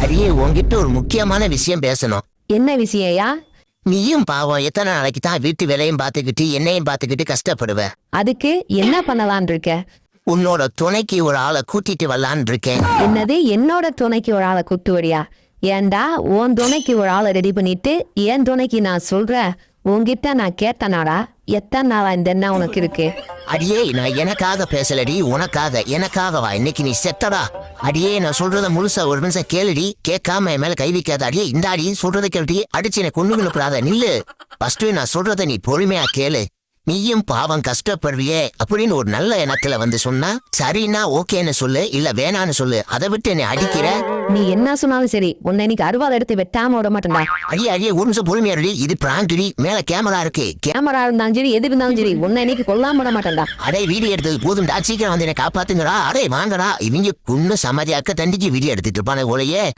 அடியே உன்கிட்ட ஒரு முக்கியமான விஷயம் பேசணும். என்ன விஷயம்யா? நீயும் பாவம் எத்தனை நாளைக்கு தான் வீட்டு வேலையும் பார்த்துக்கிட்டு என்னையும் பார்த்துக்கிட்டு கஷ்டப்படுவ. அதுக்கு என்ன பண்ணலான் இருக்க? உன்னோட துணைக்கு ஒரு ஆளை கூட்டிட்டு வரலான்னு இருக்கேன். என்னது என்னோட துணைக்கு ஒரு ஆளை கூட்டு வரியா? ஏண்டா உன் துணைக்கு ஒரு ஆளை ரெடி பண்ணிட்டு என் துணைக்கு நான் சொல்றேன் உன்கிட்ட நான் கேட்டனாடா? எத்தனை நாளா இந்த என்ன உனக்கு இருக்கு? அடியே நான் எனக்காக பேசலடி, உனக்காக. எனக்காகவா? இன்னைக்கு நீ செத்தடா. அடியே நான் சொல்றத முழுசா ஒரு நிமிஷம் கேளுடி. கேட்காம என் மேல கை வைக்காத. அடியே இந்த அடி சொல்றதை கேளுடி. அடிச்சு என்னை கொண்டு விழுப்புறாத. நில்லு. ஃபர்ஸ்ட் நான் சொல்றத நீ பொறுமையா கேளு. நீயும் பாவம் கஷ்டப்படுவியே அப்படின்னு ஒரு நல்ல எண்ணத்துல வந்து சொன்னா சரின்னா ஓகேன்னு சொல்லு, இல்ல வேணான்னு சொல்லு. அதை விட்டு என்னை அடிக்கிற. நீ என்ன சொன்னாலும் சரி உன்னை இன்னைக்கு அருவாள் எடுத்து வெட்டாம விட மாட்டேன்டா. அடியே ஒரு நிமிஷம் பொறுமையா இருடி. இது பிராங்கடி, மேல கேமரா இருக்கு. கேமரா இருந்தாலும் சரி எது இருந்தாலும் சரி உன்னை இன்னைக்கு கொல்லாம விட மாட்டேன்டா. அடே வீடியோ எடுத்தது போதும்டா, சீக்கிரம் வந்து என்னை காப்பாத்துங்கடா. அடே வாங்கடா. இவங்க குன்னு சமாதியாக்க தண்டிக்கு வீடியோ எடுத்துட்டு இருப்பானே போலயே.